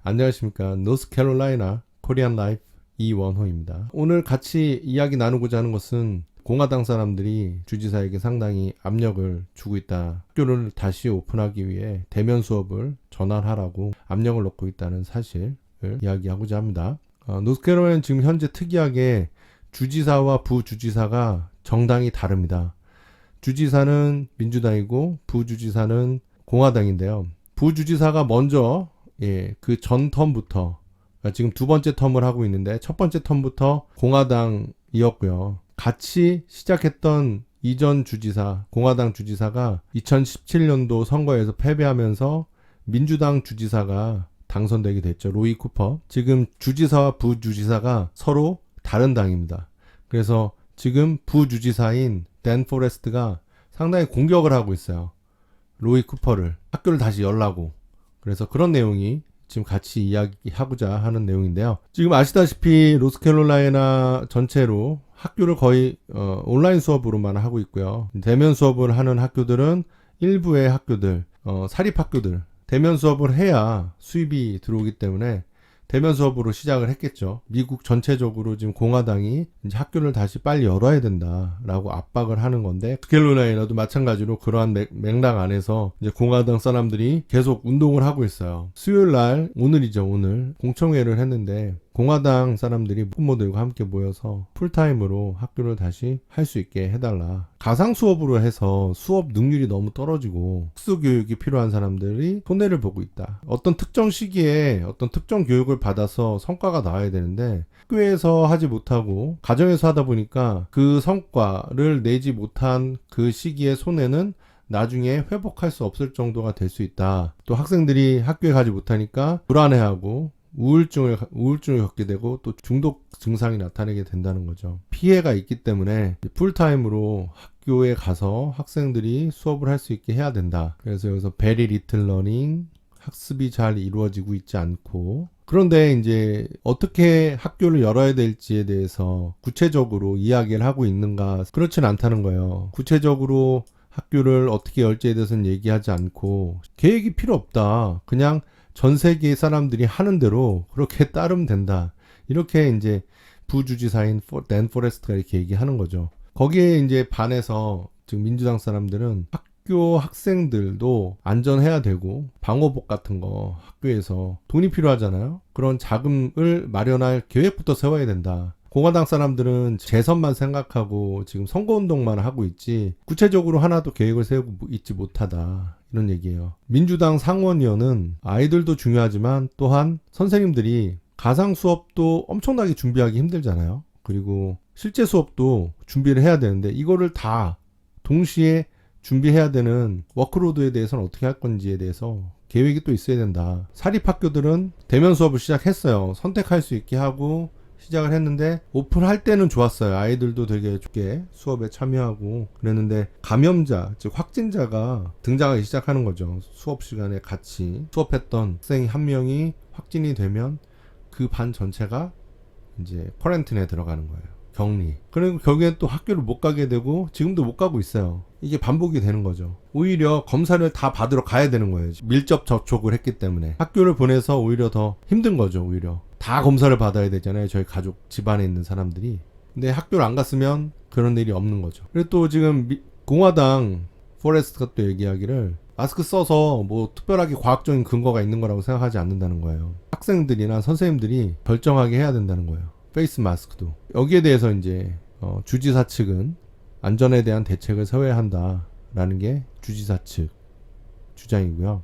안녕하십니까. 노스캐롤라이나 코리안 라이프 이원호입니다. 오늘 같이 이야기 나누고자 하는 것은 공화당 사람들이 주지사에게 상당히 압력을 주고 있다. 학교를 다시 오픈하기 위해 대면 수업을 전환하라고 압력을 넣고 있다는 사실을 이야기하고자 합니다. 노스캐롤라이나는 지금 현재 특이하게 주지사와 부주지사가 정당이 다릅니다. 주지사는 민주당이고 부주지사는 공화당인데요. 부주지사가 먼저 그 전 텀부터 지금 두 번째 텀을 하고 있는데 첫 번째 텀부터 공화당이었고요. 같이 시작했던 이전 주지사, 공화당 주지사가 2017년도 선거에서 패배하면서 민주당 주지사가 당선되게 됐죠. 로이 쿠퍼. 지금 주지사와 부주지사가 서로 다른 당입니다. 그래서 지금 부주지사인 댄 포레스트가 상당히 공격을 하고 있어요. 로이 쿠퍼를 학교를 다시 열라고. 그래서 그런 내용이 지금 같이 이야기하고자 하는 내용인데요. 지금 아시다시피 노스캐롤라이나 전체로 학교를 거의 온라인 수업으로만 하고 있고요. 대면 수업을 하는 학교들은 일부의 학교들, 사립학교들, 대면 수업을 해야 수입이 들어오기 때문에 대면 수업으로 시작을 했겠죠. 미국 전체적으로 지금 공화당이 이제 학교를 다시 빨리 열어야 된다라고 압박을 하는 건데, 스캐롤라이나도 마찬가지로 그러한 맥락 안에서 이제 공화당 사람들이 계속 운동을 하고 있어요. 수요일 날, 오늘이죠, 오늘 공청회를 했는데 공화당 사람들이 부모들과 함께 모여서 풀타임으로 학교를 다시 할 수 있게 해달라. 가상 수업으로 해서 수업 능률이 너무 떨어지고 특수 교육이 필요한 사람들이 손해를 보고 있다. 어떤 특정 시기에 어떤 특정 교육을 받아서 성과가 나와야 되는데 학교에서 하지 못하고 가정에서 하다 보니까 그 성과를 내지 못한 그 시기의 손해는 나중에 회복할 수 없을 정도가 될 수 있다. 또 학생들이 학교에 가지 못하니까 불안해하고 우울증을 겪게 되고 또 중독 증상이 나타나게 된다는 거죠. 피해가 있기 때문에 풀타임으로 학교에 가서 학생들이 수업을 할 수 있게 해야 된다. 그래서 여기서 very little learning, 학습이 잘 이루어지고 있지 않고, 그런데 이제 어떻게 학교를 열어야 될지에 대해서 구체적으로 이야기를 하고 있는가? 그렇진 않다는 거예요. 구체적으로 학교를 어떻게 열지에 대해서는 얘기하지 않고 계획이 필요 없다. 그냥 전 세계 사람들이 하는 대로 그렇게 따르면 된다. 이렇게 이제 부주지사인 댄 포레스트가 이렇게 얘기하는 거죠. 거기에 이제 반해서 지금 민주당 사람들은 학교 학생들도 안전해야 되고 방호복 같은 거 학교에서 돈이 필요하잖아요. 그런 자금을 마련할 계획부터 세워야 된다. 공화당 사람들은 재선만 생각하고 지금 선거운동만 하고 있지 구체적으로 하나도 계획을 세우고 있지 못하다. 이런 얘기예요. 민주당 상원의원은 아이들도 중요하지만 또한 선생님들이 가상 수업도 엄청나게 준비하기 힘들잖아요. 그리고 실제 수업도 준비를 해야 되는데 이거를 다 동시에 준비해야 되는 워크로드에 대해서는 어떻게 할 건지에 대해서 계획이 또 있어야 된다. 사립학교들은 대면 수업을 시작했어요. 선택할 수 있게 하고 시작을 했는데 오픈할 때는 좋았어요. 아이들도 되게 좋게 수업에 참여하고 그랬는데 감염자, 즉 확진자가 등장하기 시작하는 거죠. 수업 시간에 같이 수업했던 학생이 한 명이 확진이 되면 그 반 전체가 이제 쿼런틴에 들어가는 거예요. 격리. 그리고 결국엔 또 학교를 못 가게 되고 지금도 못 가고 있어요. 이게 반복이 되는 거죠. 오히려 검사를 다 받으러 가야 되는 거예요. 밀접 접촉을 했기 때문에 학교를 보내서 오히려 더 힘든 거죠. 오히려 다 검사를 받아야 되잖아요. 저희 가족 집안에 있는 사람들이. 근데 학교를 안 갔으면 그런 일이 없는 거죠. 그리고 또 지금 공화당 포레스트가 또 얘기하기를 마스크 써서 뭐 특별하게 과학적인 근거가 있는 거라고 생각하지 않는다는 거예요. 학생들이나 선생님들이 결정하게 해야 된다는 거예요. 페이스 마스크도. 여기에 대해서 이제 주지사 측은 안전에 대한 대책을 세워야 한다라는 게 주지사 측 주장이고요.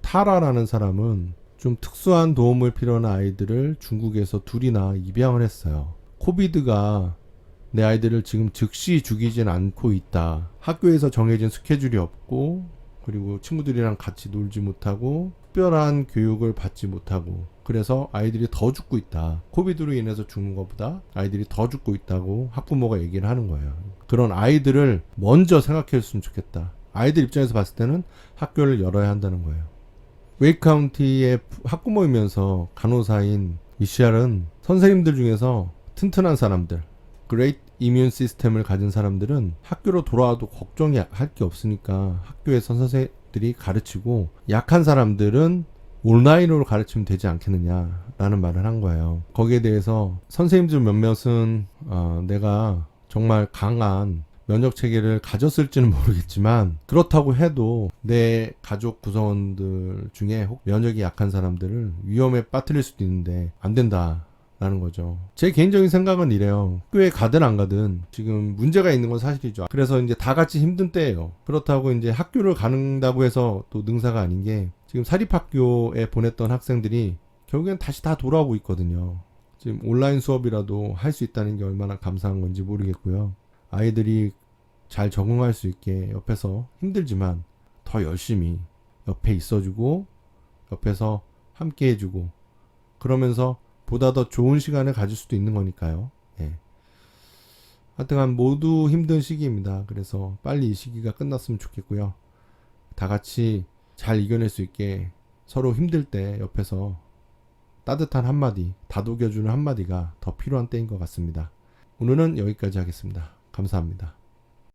타라라는 사람은 좀 특수한 도움을 필요한 아이들을 중국에서 둘이나 입양을 했어요. 코비드가 내 아이들을 지금 즉시 죽이진 않고 있다. 학교에서 정해진 스케줄이 없고 그리고 친구들이랑 같이 놀지 못하고 특별한 교육을 받지 못하고 그래서 아이들이 더 죽고 있다. 코비드로 인해서 죽는 것보다 아이들이 더 죽고 있다고 학부모가 얘기를 하는 거예요. 그런 아이들을 먼저 생각해 줬으면 좋겠다. 아이들 입장에서 봤을 때는 학교를 열어야 한다는 거예요. 웨이크 카운티의 학부모이면서 간호사인 미셸은 선생님들 중에서 튼튼한 사람들, 그레이트 이뮨 시스템을 가진 사람들은 학교로 돌아와도 걱정이 할 게 없으니까 학교에서 선생님들이 가르치고 약한 사람들은 온라인으로 가르치면 되지 않겠느냐라는 말을 한 거예요. 거기에 대해서 선생님들 몇몇은 내가 정말 강한 면역 체계를 가졌을지는 모르겠지만 그렇다고 해도 내 가족 구성원들 중에 혹 면역이 약한 사람들을 위험에 빠뜨릴 수도 있는데 안 된다 라는 거죠. 제 개인적인 생각은 이래요. 학교에 가든 안 가든 지금 문제가 있는 건 사실이죠. 그래서 이제 다 같이 힘든 때예요. 그렇다고 이제 학교를 가는다고 해서 또 능사가 아닌 게 지금 사립학교에 보냈던 학생들이 결국엔 다시 다 돌아오고 있거든요. 지금 온라인 수업이라도 할 수 있다는 게 얼마나 감사한 건지 모르겠고요. 아이들이 잘 적응할 수 있게 옆에서 힘들지만 더 열심히 옆에 있어주고 옆에서 함께 해주고 그러면서 보다 더 좋은 시간을 가질 수도 있는 거니까요. 예. 하여튼간 모두 힘든 시기입니다. 그래서 빨리 이 시기가 끝났으면 좋겠고요. 다 같이 잘 이겨낼 수 있게 서로 힘들 때 옆에서 따뜻한 한마디, 다독여주는 한마디가 더 필요한 때인 것 같습니다. 오늘은 여기까지 하겠습니다. 감사합니다.